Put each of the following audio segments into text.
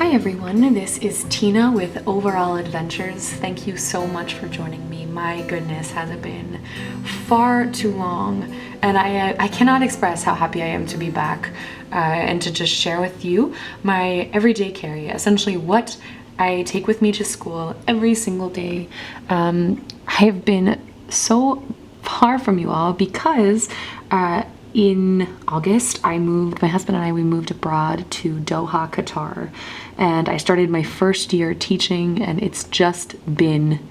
Hi everyone, this is Tina with Overall Adventures. Thank you so much for joining me. My goodness, has it been far too long, and I cannot express how happy I am to be back and to just share with you my everyday carry, essentially what I take with me to school every single day. I have been so far from you all because in August, my husband and I, we moved abroad to Doha, Qatar, and I started my first year teaching, and it's just been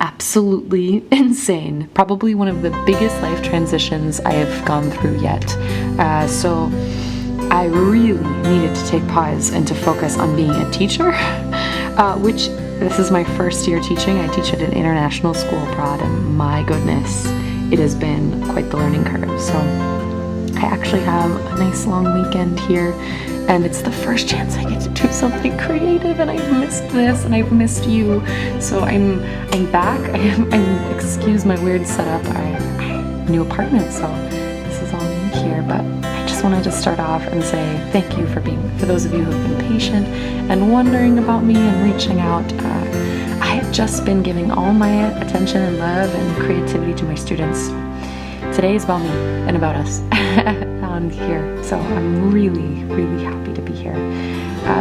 absolutely insane. Probably one of the biggest life transitions I have gone through yet. So I really needed to take pause and to focus on being a teacher, which this is my first year teaching. I teach at an international school abroad, and my goodness, it has been quite the learning curve. So I actually have a nice long weekend here, and it's the first chance I get to do something creative, and I've missed this and I've missed you. So I'm back. I'm excuse my weird setup. I new apartment, so this is all me here, but I just wanted to start off and say thank you for those of you who have been patient and wondering about me and reaching out. I have just been giving all my attention and love and creativity to my students. Today is about me and about us on here, so I'm really, really happy to be here.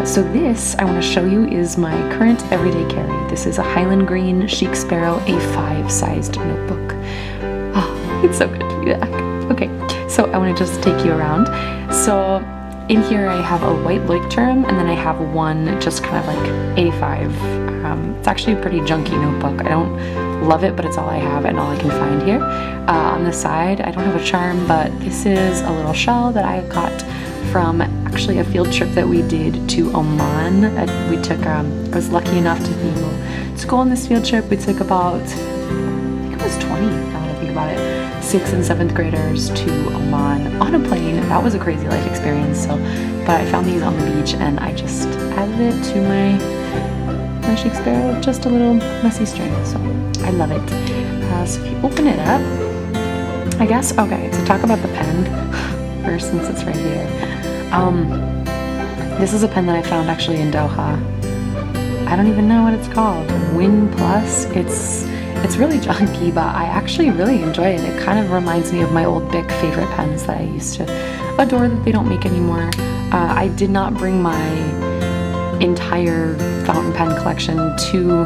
So this I want to show you is my current everyday carry. This is a Highland green Chic Sparrow A5 sized notebook. Oh, it's so good to be back. Okay, so I want to just take you around. So in here I have a white Leuchtturm, and then I have one just kind of like A5. It's actually a pretty junky notebook. I don't love it, but it's all I have and all I can find here. On the side, I don't have a charm, but this is a little shell that I got from actually a field trip that we did to Oman. I was lucky enough to be able to go on this field trip. We took about, I think it was 20, now that I think about it, 6th and 7th graders to Oman on a plane. That was a crazy life experience. But I found these on the beach, and I just added it to my Chic Sparrow with just a little messy string, so I love it. So if you open it up, I guess, okay, to talk about the pen first, since it's right here. This is a pen that I found actually in Doha. I don't even know what it's called. Win Plus. It's really junky, but I actually really enjoy it. It kind of reminds me of my old Bic favorite pens that I used to adore that they don't make anymore. I did not bring my entire fountain pen collection to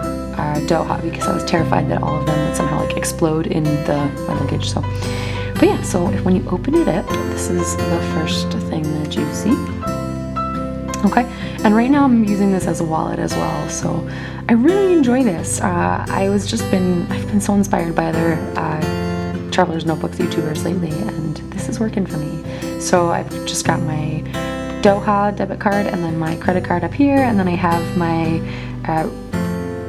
Doha because I was terrified that all of them would somehow like explode in my luggage. But yeah, so when you open it up, this is the first thing that you see. Okay, and right now I'm using this as a wallet as well, so I really enjoy this. I've been so inspired by other travelers notebooks YouTubers lately, and this is working for me. So I've just got my Doha debit card and then my credit card up here, and then I have my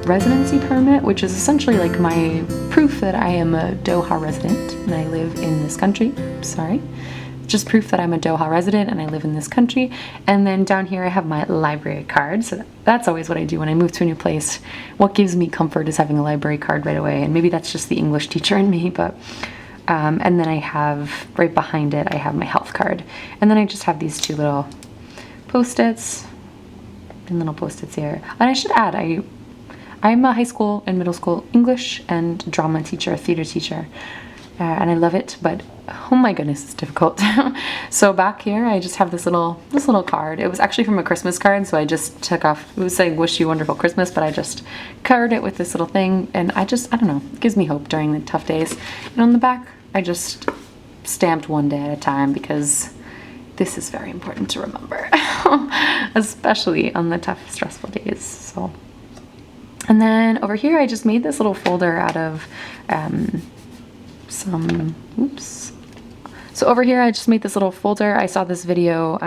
residency permit, which is essentially like my proof that I am a Doha resident and I live in this country. Just proof that I'm a Doha resident and I live in this country. And then down here I have my library card. So that's always what I do when I move to a new place. What gives me comfort is having a library card right away, and maybe that's just the English teacher in me, but and then I have right behind it I have my health card, and then I just have these two little post-its and little post-its here. And I should add, I'm a high school and middle school English and drama teacher, theater teacher, and I love it, but oh my goodness, it's difficult. So back here I just have this little card. It was actually from a Christmas card, so I just took off, it was saying wish you a wonderful Christmas, but I just covered it with this little thing, and I don't know, it gives me hope during the tough days. And on the back I just stamped one day at a time, because this is very important to remember, especially on the tough, stressful days. So, and then over here, I just made this little folder out of So over here, I just made this little folder. I saw this video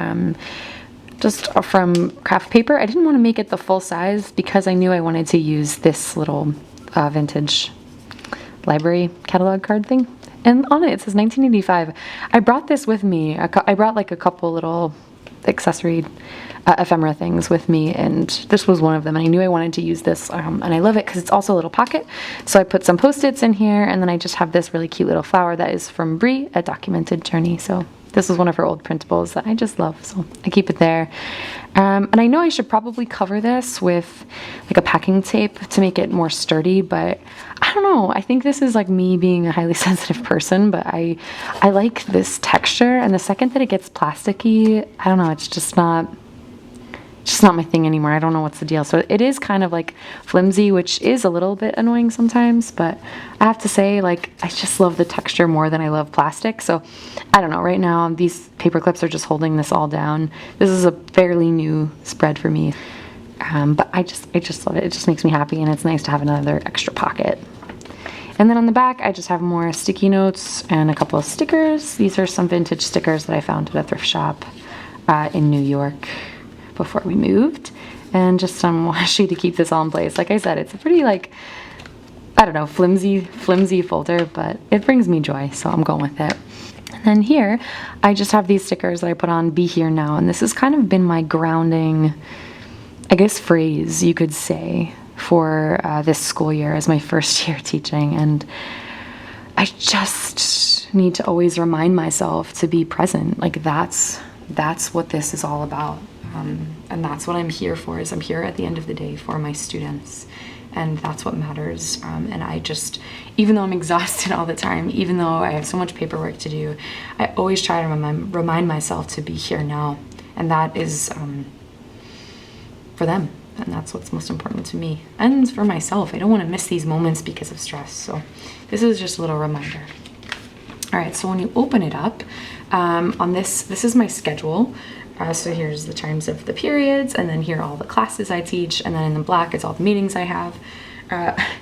just from craft paper. I didn't want to make it the full size because I knew I wanted to use this little vintage library catalog card thing. And on it says 1985. I brought this with me. I brought like a couple little accessory ephemera things with me, and this was one of them. And I knew I wanted to use this, and I love it because it's also a little pocket. So I put some post-its in here, and then I just have this really cute little flower that is from Brie, A Documented Journey. So This is one of her old printables that I just love, so I keep it there. And I know I should probably cover this with like a packing tape to make it more sturdy, but I don't know. I think this is like me being a highly sensitive person, but I like this texture, and the second that it gets plasticky, I don't know, it's just not my thing anymore. I don't know what's the deal. So it is kind of like flimsy, which is a little bit annoying sometimes, but I have to say, like, I just love the texture more than I love plastic. So I don't know, right now these paper clips are just holding this all down. This is a fairly new spread for me, but I just love it. It just makes me happy, and it's nice to have another extra pocket. And then on the back, I just have more sticky notes and a couple of stickers. These are some vintage stickers that I found at a thrift shop in New York before we moved, and just some washi to keep this all in place. Like I said, it's a pretty, like, I don't know, flimsy folder, but it brings me joy, so I'm going with it. And then here, I just have these stickers that I put on Be Here Now, and this has kind of been my grounding, I guess, phrase, you could say, for this school year as my first year teaching. And I just need to always remind myself to be present. Like, that's what this is all about. And that's what I'm here for, is I'm here at the end of the day for my students, and that's what matters. And I just, even though I'm exhausted all the time, even though I have so much paperwork to do, I always try to remind myself to be here now, and that is for them, and that's what's most important to me and for myself. I don't want to miss these moments because of stress, so this is just a little reminder. All right, so when you open it up, on this is my schedule. So here's the times of the periods, and then here are all the classes I teach, and then in the black it's all the meetings I have.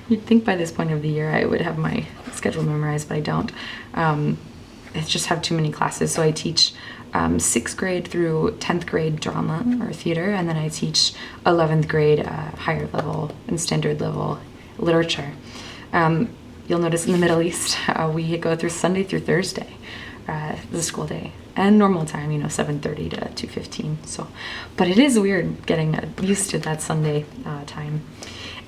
You'd think by this point of the year I would have my schedule memorized, but I don't. I just have too many classes. So I teach 6th grade through 10th grade drama or theater, and then I teach 11th grade higher level and standard level literature. You'll notice in the Middle East, we go through Sunday through Thursday, the school day, and normal time, 7:30 to 2:15. So, but it is weird getting used to that Sunday time.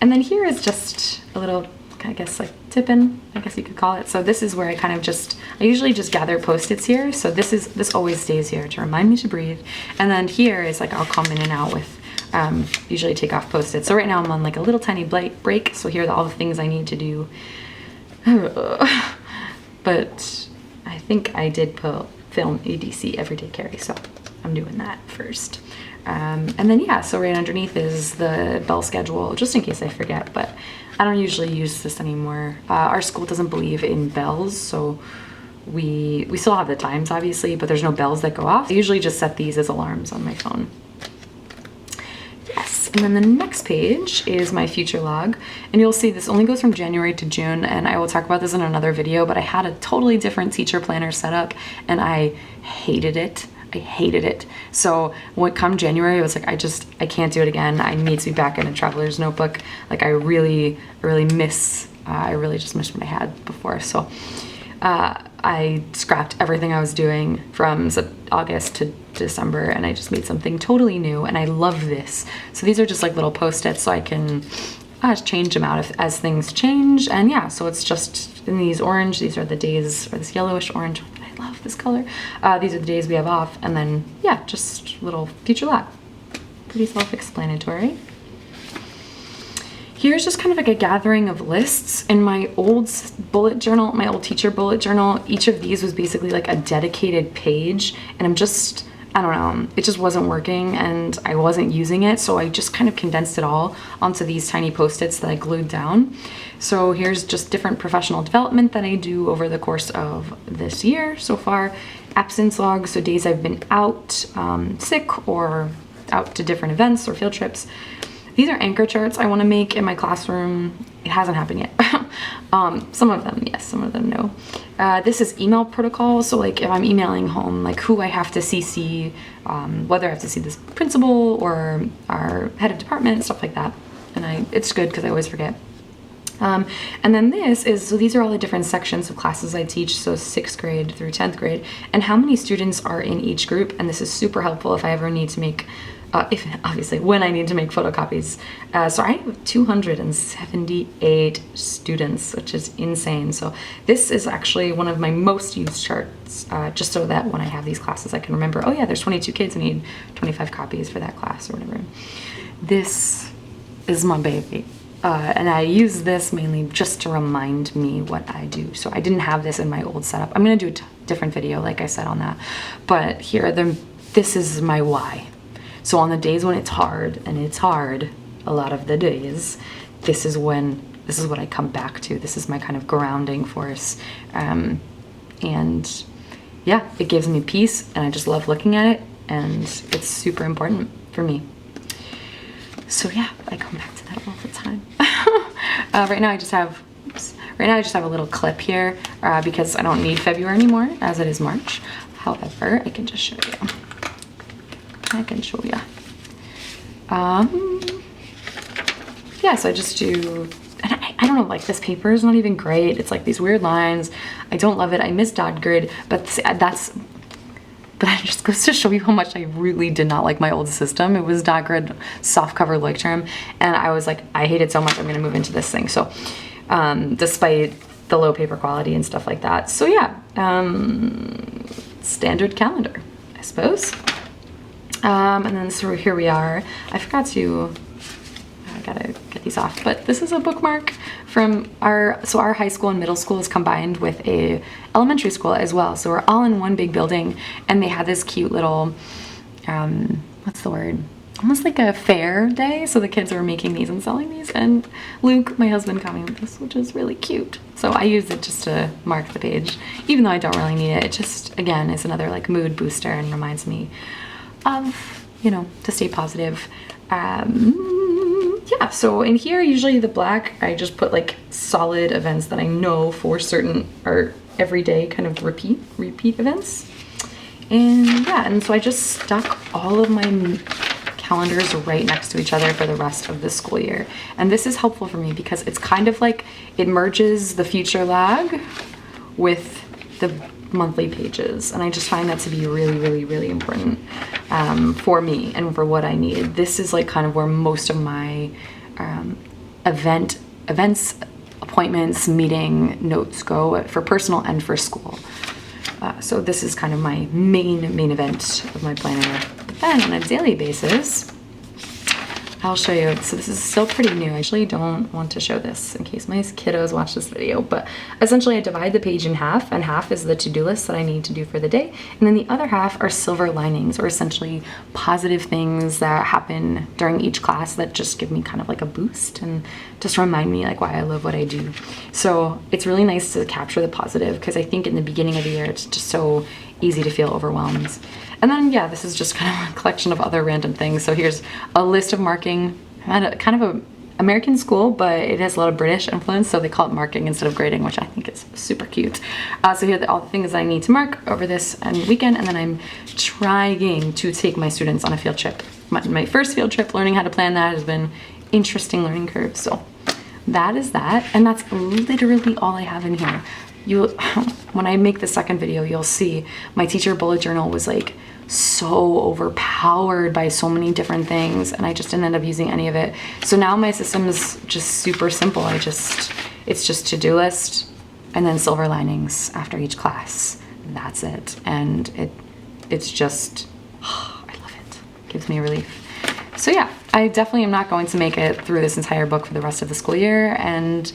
And then here is just a little, I guess, like tip-in, I guess you could call it. So this is where I kind of I usually just gather Post-its here. So this always stays here to remind me to breathe. And then here is like, I'll come in and out with, usually take off Post-its. So right now I'm on like a little tiny break. So here are all the things I need to do. But I think I did film ADC, everyday carry, so I'm doing that first. And then yeah, so right underneath is the bell schedule, just in case I forget, but I don't usually use this anymore. Our school doesn't believe in bells, so we still have the times obviously, but there's no bells that go off. I usually just set these as alarms on my phone. Yes, and then the next page is my future log, and you'll see this only goes from January to June, and I will talk about this in another video, but I had a totally different teacher planner set up, and I hated it. So when come January, I was like, I can't do it again. I need to be back in a traveler's notebook. Like I really just miss what I had before. So I scrapped everything I was doing from August to December, and I just made something totally new, and I love this. So these are just like little Post-its, so I can change them out as things change. And yeah, so it's just in these orange, these are the days, or this yellowish orange, I love this color. These are the days we have off, and then yeah, just little future log. Pretty self-explanatory. Here's just kind of like a gathering of lists. In my old bullet journal, my old teacher bullet journal, each of these was basically like a dedicated page, and I don't know, it just wasn't working and I wasn't using it, so I just kind of condensed it all onto these tiny Post-its that I glued down. So here's just different professional development that I do over the course of this year so far. Absence logs, so days I've been out sick or out to different events or field trips. These are anchor charts I want to make in my classroom. It hasn't happened yet. Some of them, yes, some of them, no. This is email protocol. So like if I'm emailing home, like who I have to CC, whether I have to see this principal or our head of department, stuff like that. And it's good because I always forget. And then so these are all the different sections of classes I teach, so 6th grade through 10th grade, and how many students are in each group. And this is super helpful if I ever need to make if obviously when I need to make photocopies. So I have 278 students, which is insane. So this is actually one of my most used charts, just so that when I have these classes I can remember, oh yeah, there's 22 kids, I need 25 copies for that class or whatever. This is my baby. And I use this mainly just to remind me what I do. So I didn't have this in my old setup. I'm gonna do a different video, like I said, on that. But here, this is my why. So on the days when it's hard, and it's hard a lot of the days, this is what I come back to. This is my kind of grounding force. And yeah, it gives me peace, and I just love looking at it, and it's super important for me. So yeah, I come back to that all the time. Right now I just have a little clip here because I don't need February anymore, as it is March. However, I can just show you. I can show you. Yeah, so I just do, and I don't know, like this paper is not even great. It's like these weird lines. I don't love it. I miss dot grid, but it just goes to show you how much I really did not like my old system. It was dot grid, soft cover Leuchtturm, and I was like, I hate it so much, I'm gonna move into this thing. So despite the low paper quality and stuff like that. So yeah, standard calendar, I suppose. And then so here we are. I gotta get these off, but this is a bookmark from our high school and middle school is combined with a elementary school as well. So we're all in one big building, and they had this cute little, what's the word? Almost like a fair day. So the kids were making these and selling these, and Luke, my husband, got me this, which is really cute. So I use it just to mark the page, even though I don't really need it. It just, again, is another like mood booster and reminds me of, you know, to stay positive. Yeah, so in here, usually the black, I just put like solid events that I know for certain are everyday kind of repeat events. And yeah, and so I just stuck all of my calendars right next to each other for the rest of the school year. And this is helpful for me because it's kind of like it merges the future lag with the monthly pages, and I just find that to be really important for me and for what I need. This is like kind of where most of my events, appointments, meeting notes go for personal and for school. So this is kind of my main event of my planner. But then on a daily basis, I'll show you. So this is still pretty new. I actually don't want to show this in case my kiddos watch this video, but essentially I divide the page in half, and half is the to-do list that I need to do for the day, and then the other half are silver linings, or essentially positive things that happen during each class that just give me kind of like a boost and just remind me like why I love what I do. So it's really nice to capture the positive, because I think in the beginning of the year it's just so easy to feel overwhelmed. And then yeah, this is just kind of a collection of other random things. So here's a list of marking. I'm at kind of a American school, but it has a lot of British influence, so they call it marking instead of grading, which I think is super cute. So here are all the things I need to mark over this weekend, and then I'm trying to take my students on a field trip. My first field trip, learning how to plan that has been interesting learning curve. So that is that, and that's literally all I have in here. When I make the second video, you'll see my teacher bullet journal was like so overpowered by so many different things, and I just didn't end up using any of it. So now my system is just super simple. It's just to-do list and then silver linings after each class. That's it. And it's just, oh, I love it. It gives me relief. So yeah, I definitely am not going to make it through this entire book for the rest of the school year, and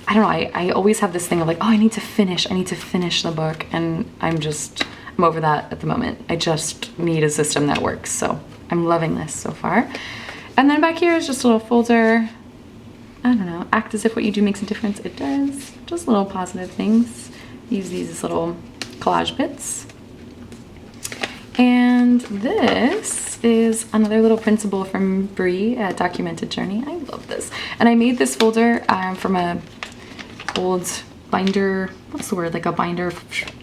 I don't know, I always have this thing of like, oh, I need to finish the book, and I'm over that at the moment. I just need a system that works, so I'm loving this so far. And then back here is just a little folder. I don't know, act as if what you do makes a difference. It does. Just little positive things. Use these as little collage bits. And this is another little principle from Brie, Documented Journey. I love this. And I made this folder from a old binder, what's the word, like a binder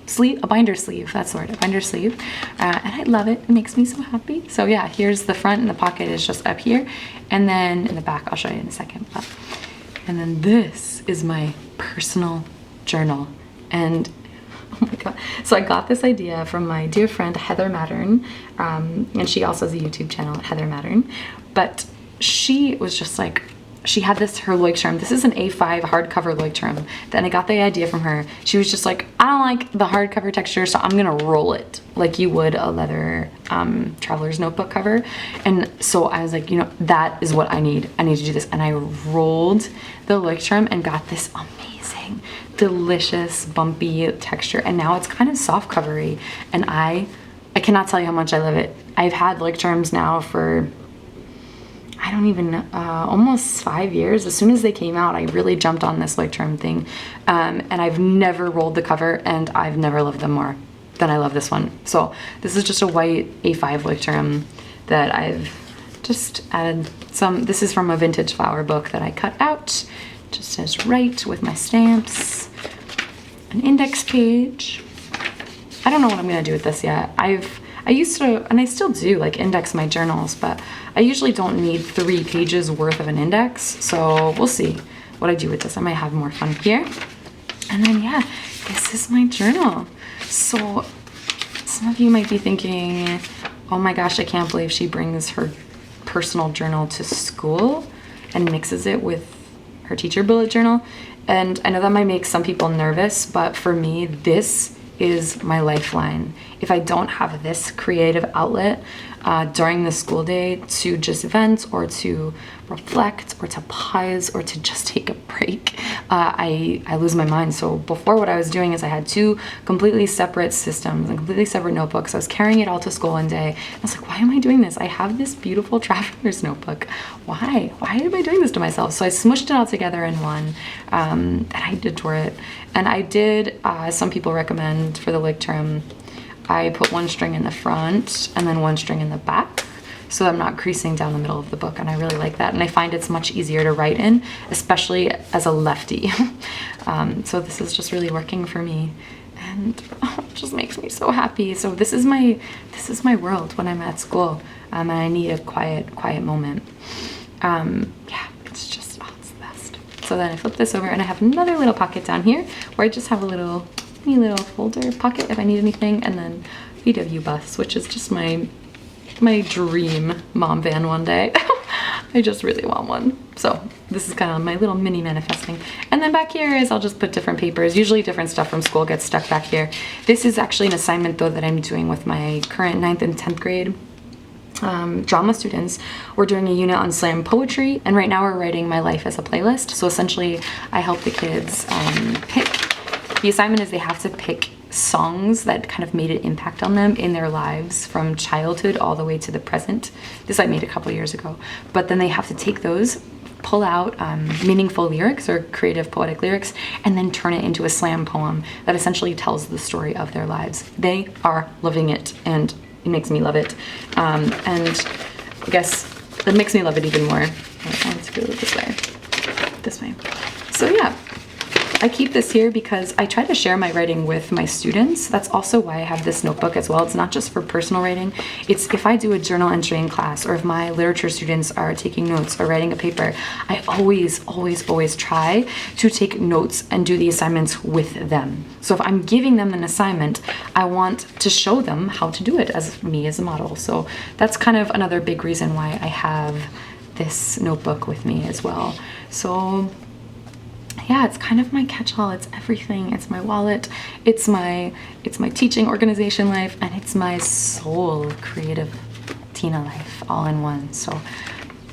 sleeve, that's the word, a binder sleeve, and I love it. It makes me so happy. So yeah, here's the front, and the pocket is just up here, and then in the back, I'll show you in a second. And then this is my personal journal, and Oh my god. So I got this idea from my dear friend Heather Mattern, and she also has a YouTube channel at Heather Mattern. But she was just like, she had this, her Leuchtturm. This is an A5 hardcover Leuchtturm. Then I got the idea from her. She was just like, I don't like the hardcover texture, so I'm gonna roll it like you would a leather traveler's notebook cover. And so I was like, you know, that is what I need. I need to do this. And I rolled the Leuchtturm and got this amazing, delicious, bumpy texture. And now it's kind of soft covery. And I cannot tell you how much I love it. I've had Leuchtturms now for, I don't even know, almost 5 years. As soon as they came out, I really jumped on this Leuchtturm thing. And I've never rolled the cover, and I've never loved them more than I love this one. So this is just a white A5 Leuchtturm that I've just added some. This is from a vintage flower book that I cut out, just as right with my stamps. An index page. I don't know what I'm gonna do with this yet. I used to, and I still do, like index my journals, but I usually don't need 3 pages worth of an index. So we'll see what I do with this. I might have more fun here. And then yeah, this is my journal. So some of you might be thinking, oh my gosh, I can't believe she brings her personal journal to school and mixes it with her teacher bullet journal. And I know that might make some people nervous, but for me, this is my lifeline. If I don't have this creative outlet during the school day to just vent or to reflect or to pause or to just take a break, I lose my mind. So before, what I was doing is I had 2 completely separate systems and completely separate notebooks. I was carrying it all to school one day. I was like, why am I doing this? I have this beautiful traveler's notebook. Why am I doing this to myself? So I smushed it all together in one, and I adore it. And I did, some people recommend for the Leuchtturm, I put 1 string in the front and then 1 string in the back, so I'm not creasing down the middle of the book, and I really like that. And I find it's much easier to write in, especially as a lefty. So this is just really working for me, and it just makes me so happy. So this is my world when I'm at school, and I need a quiet moment. Yeah, it's just, oh, it's the best. So then I flip this over, and I have another little pocket down here where I just have a little folder pocket if I need anything, and then VW bus, which is just my dream mom van one day. I just really want one. So this is kind of my little mini manifesting. And then back here is, I'll just put different papers. Usually different stuff from school gets stuck back here. This is actually an assignment though that I'm doing with my current 9th and 10th grade drama students. We're doing a unit on slam poetry, and right now we're writing my life as a playlist. So essentially I help the kids pick. The assignment is they have to pick songs that kind of made an impact on them in their lives from childhood all the way to the present. This I made a couple years ago. But then they have to take those, pull out meaningful lyrics or creative poetic lyrics, and then turn it into a slam poem that essentially tells the story of their lives. They are loving it, and it makes me love it. And I guess that makes me love it even more. Let's go this way. So yeah. I keep this here because I try to share my writing with my students. That's also why I have this notebook as well. It's not just for personal writing. It's if I do a journal entry in class, or if my literature students are taking notes or writing a paper, I always try to take notes and do the assignments with them. So if I'm giving them an assignment, I want to show them how to do it as me as a model. So that's kind of another big reason why I have this notebook with me as well. So yeah, it's kind of my catch-all. It's everything. It's my wallet. It's my teaching organization life, and it's my soul creative Tina life all in one. So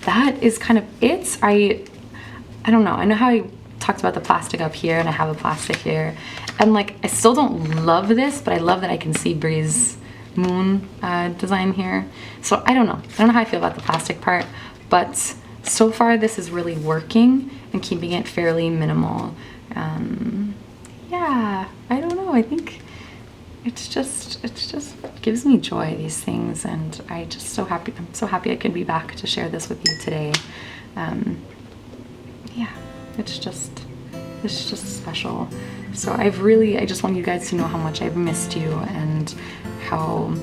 that is kind of it. I don't know. I know how I talked about the plastic up here, and I have a plastic here, and like I still don't love this, but I love that I can see Bree's moon design here. So I don't know how I feel about the plastic part, but so far this is really working and keeping it fairly minimal. Yeah, I don't know. I think it's just gives me joy, these things, and I'm so happy I could be back to share this with you today. Yeah, it's just special. So I just want you guys to know how much I've missed you, and how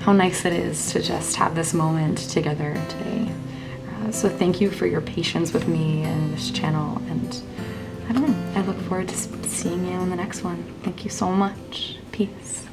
nice it is to just have this moment together today. So thank you for your patience with me and this channel, and I don't know. I look forward to seeing you in the next one. Thank you so much. Peace.